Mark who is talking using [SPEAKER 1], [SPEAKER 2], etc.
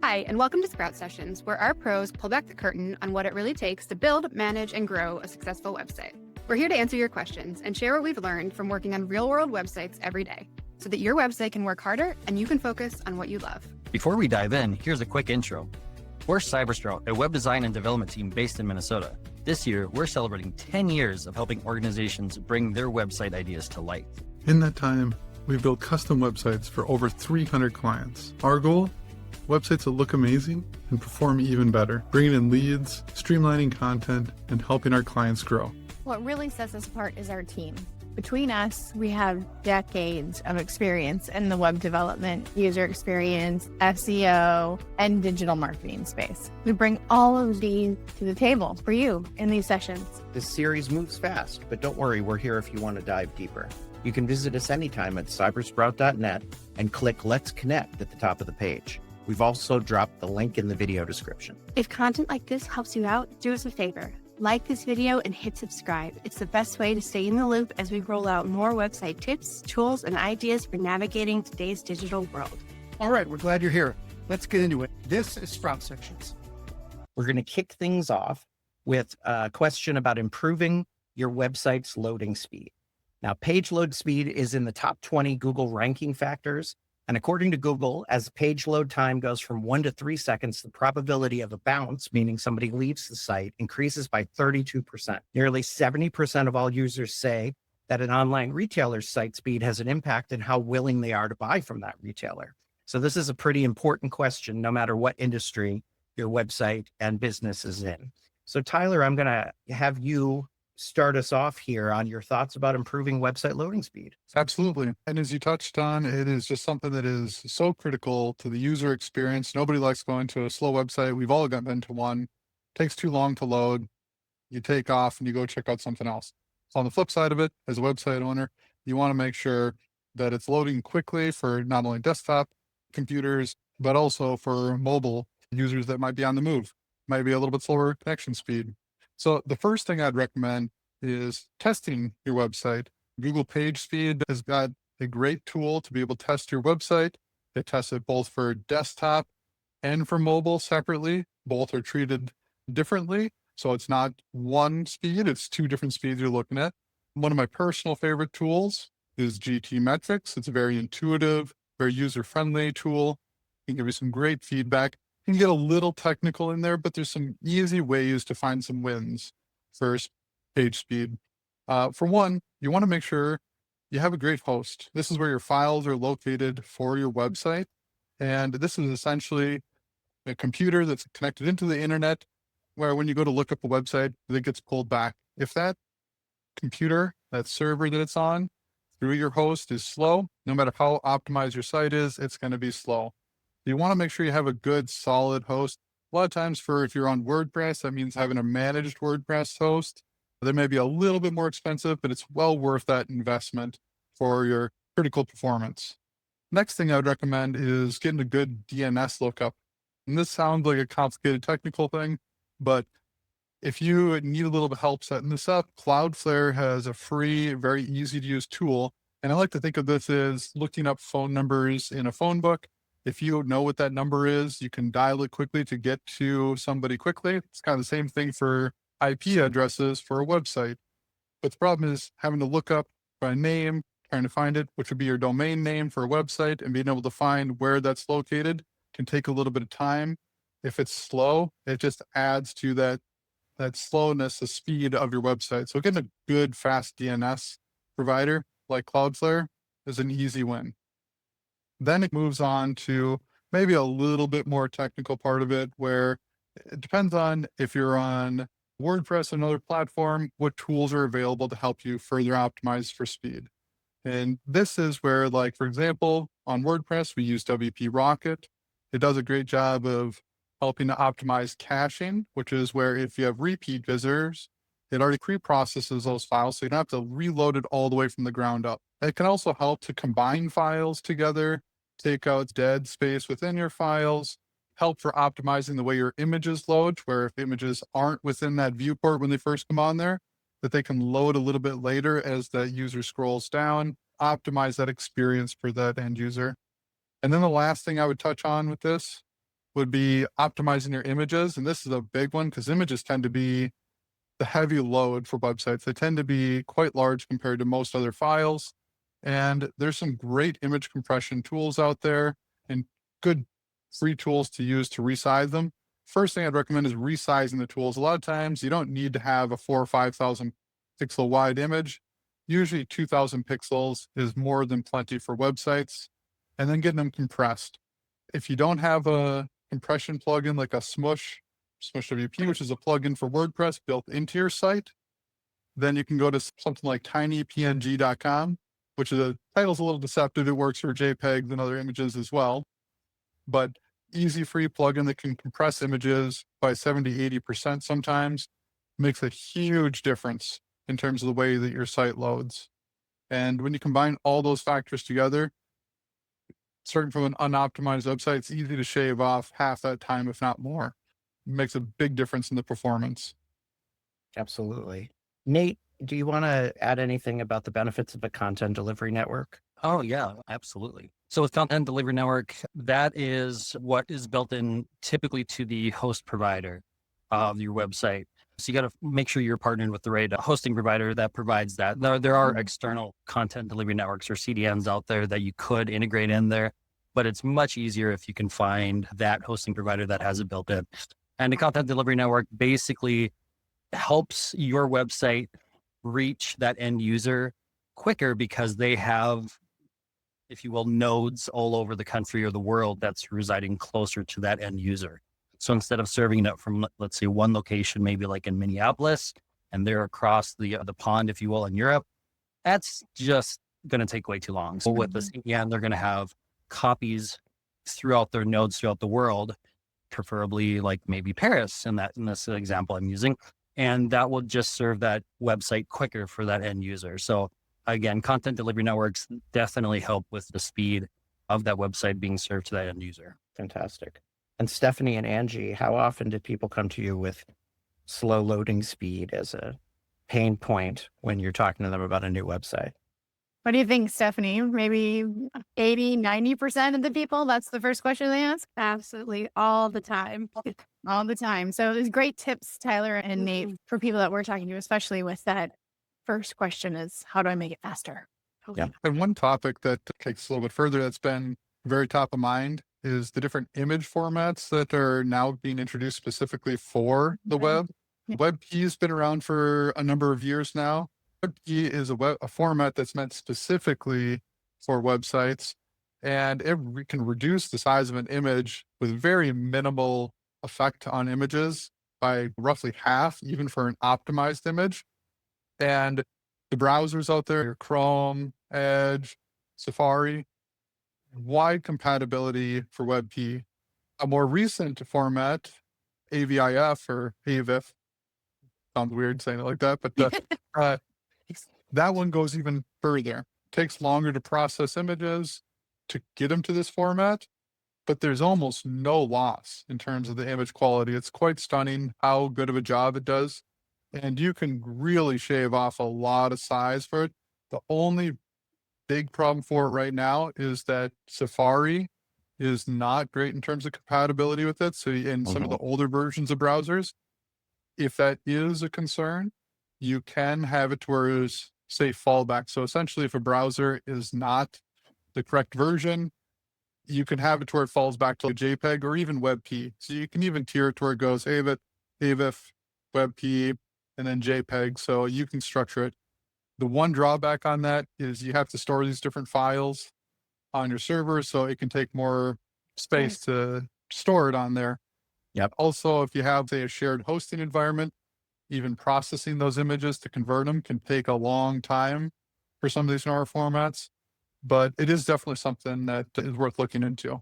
[SPEAKER 1] Hi, and welcome to Sprout Sessions, where our pros pull back the curtain on what it really takes to build, manage, and grow a successful website. We're here to answer your questions and share what we've learned from working on real-world websites every day, so that your website can work harder and you can focus on what you love.
[SPEAKER 2] Before we dive in, here's a quick intro. We're CYBERsprout, a web design and development team based in Minnesota. This year, we're celebrating 10 years of helping organizations bring their website ideas to life.
[SPEAKER 3] In that time, we've built custom websites for over 300 clients. Our goal? Websites that look amazing and perform even better, bringing in leads, streamlining content, and helping our clients grow.
[SPEAKER 4] What really sets us apart is our team. Between us, we have decades of experience in the web development, user experience, SEO, and digital marketing space. We bring all of these to the table for you in these sessions.
[SPEAKER 5] This series moves fast, but don't worry, we're here if you want to dive deeper. You can visit us anytime at cybersprout.net and click Let's Connect at the top of the page. We've also dropped the link in the video description.
[SPEAKER 6] If content like this helps you out, do us a favor. Like this video and hit subscribe. It's the best way to stay in the loop as we roll out more website tips, tools, and ideas for navigating today's digital world.
[SPEAKER 7] All right, we're glad you're here. Let's get into it. This is Sprout Sections.
[SPEAKER 5] We're going to kick things off with a question about improving your website's loading speed. Now, page load speed is in the top 20 Google ranking factors. And according to Google, as page load time goes from 1 to 3 seconds, the probability of a bounce, meaning somebody leaves the site, increases by 32%. Nearly 70% of all users say that an online retailer's site speed has an impact on how willing they are to buy from that retailer. So this is a pretty important question, no matter what industry your website and business is in. So Tyler, I'm going to have you start us off here on your thoughts about improving website loading speed.
[SPEAKER 3] Absolutely. And as you touched on, it is just something that is so critical to the user experience. Nobody likes going to a slow website. We've all been to one. It takes too long to load. You take off and you go check out something else. So on the flip side of it, as a website owner, you want to make sure that it's loading quickly for not only desktop computers, but also for mobile users that might be on the move. Might be a little bit slower connection speed. So the first thing I'd recommend is testing your website. Google PageSpeed has got a great tool to be able to test your website. They test it both for desktop and for mobile separately. Both are treated differently. So it's not one speed, it's two different speeds you're looking at. One of my personal favorite tools is GTmetrix. It's a very intuitive, very user-friendly tool. It can give you some great feedback. You can get a little technical in there, but there's some easy ways to find some wins for page speed. For one, you want to make sure you have a great host. This is where your files are located for your website. And this is essentially a computer that's connected into the internet, where when you go to look up a website, it gets pulled back. If that computer, that server that it's on through your host is slow, no matter how optimized your site is, it's going to be slow. You want to make sure you have a good, solid host. A lot of times if you're on WordPress, that means having a managed WordPress host. They may be a little bit more expensive, but it's well worth that investment for your critical performance. Next thing I would recommend is getting a good DNS lookup. And this sounds like a complicated technical thing, but if you need a little bit of help setting this up, Cloudflare has a free, very easy to use tool. And I like to think of this as looking up phone numbers in a phone book. If you know what that number is, you can dial it quickly to get to somebody quickly. It's kind of the same thing for IP addresses for a website. But the problem is having to look up by name, trying to find it, which would be your domain name for a website, and being able to find where that's located can take a little bit of time. If it's slow, it just adds to that slowness, the speed of your website. So getting a good, fast DNS provider like Cloudflare is an easy win. Then it moves on to maybe a little bit more technical part of it, where it depends on if you're on WordPress or another platform, what tools are available to help you further optimize for speed. And this is where, like, for example, on WordPress, we use WP Rocket. It does a great job of helping to optimize caching, which is where if you have repeat visitors, it already pre-processes those files, so you don't have to reload it all the way from the ground up. It can also help to combine files together, take out dead space within your files, help for optimizing the way your images load, where if images aren't within that viewport when they first come on there, that they can load a little bit later as that user scrolls down, optimize that experience for that end user. And then the last thing I would touch on with this would be optimizing your images. And this is a big one because images tend to be the heavy load for websites. They tend to be quite large compared to most other files. And there's some great image compression tools out there and good free tools to use to resize them. First thing I'd recommend is resizing the tools. A lot of times you don't need to have a 4,000 or 5,000 pixel wide image. Usually 2,000 pixels is more than plenty for websites, and then getting them compressed. If you don't have a compression plugin like a Smush WP, which is a plugin for WordPress built into your site, then you can go to something like tinypng.com, which is the title's a little deceptive. It works for JPEGs and other images as well, but easy free plugin that can compress images by 70-80% sometimes makes a huge difference in terms of the way that your site loads. And when you combine all those factors together, starting from an unoptimized website, it's easy to shave off half that time, if not more. It makes a big difference in the performance.
[SPEAKER 5] Absolutely. Nate, do you want to add anything about the benefits of a content delivery network?
[SPEAKER 2] Oh, yeah, absolutely. So with Content Delivery Network, that is what is built in typically to the host provider of your website. So you got to make sure you're partnered with the right hosting provider that provides that. There are external content delivery networks or CDNs out there that you could integrate in there, but it's much easier if you can find that hosting provider that has it built in. And the content delivery network basically helps your website reach that end user quicker because they have, if you will, nodes all over the country or the world that's residing closer to that end user. So instead of serving it from, let's say, one location, maybe like in Minneapolis, and they're across the pond, if you will, in Europe, that's just going to take way too long. So with the CDN, they're going to have copies throughout their nodes throughout the world, preferably like maybe Paris in this example I'm using. And that will just serve that website quicker for that end user. So again, content delivery networks definitely help with the speed of that website being served to that end user.
[SPEAKER 5] Fantastic. And Stephanie and Angie, how often do people come to you with slow loading speed as a pain point when you're talking to them about a new website?
[SPEAKER 4] What do you think, Stephanie? Maybe 80-90% of the people, that's the first question they ask?
[SPEAKER 6] Absolutely. All the time.
[SPEAKER 4] All the time. So there's great tips, Tyler and Nate, for people that we're talking to, especially with that first question is, how do I make it faster?
[SPEAKER 5] Yeah.
[SPEAKER 3] And one topic that takes a little bit further that's been very top of mind is the different image formats that are now being introduced specifically for the web.
[SPEAKER 4] Yeah.
[SPEAKER 3] WebP has been around for a number of years now. WebP is a format that's meant specifically for websites, and it can reduce the size of an image with very minimal effect on images by roughly half, even for an optimized image. And the browsers out there, your Chrome, Edge, Safari, wide compatibility for WebP. A more recent format, AVIF or AVIF, sounds weird saying it like that, but that one goes even further. Takes longer to process images to get them to this format, but there's almost no loss in terms of the image quality. It's quite stunning how good of a job it does. And you can really shave off a lot of size for it. The only big problem for it right now is that Safari is not great in terms of compatibility with it. So in some of the older versions of browsers, if that is a concern, you can have it to where it's, say, fallback. So essentially, if a browser is not the correct version, you can have it to where it falls back to a JPEG or even WebP. So you can even tier it to where it goes AVIF, WebP, and then JPEG. So you can structure it. The one drawback on that is you have to store these different files on your server, so it can take more space to store it on there.
[SPEAKER 5] Yep.
[SPEAKER 3] Also, if you have, say, a shared hosting environment, even processing those images to convert them can take a long time for some of these newer formats, but it is definitely something that is worth looking into.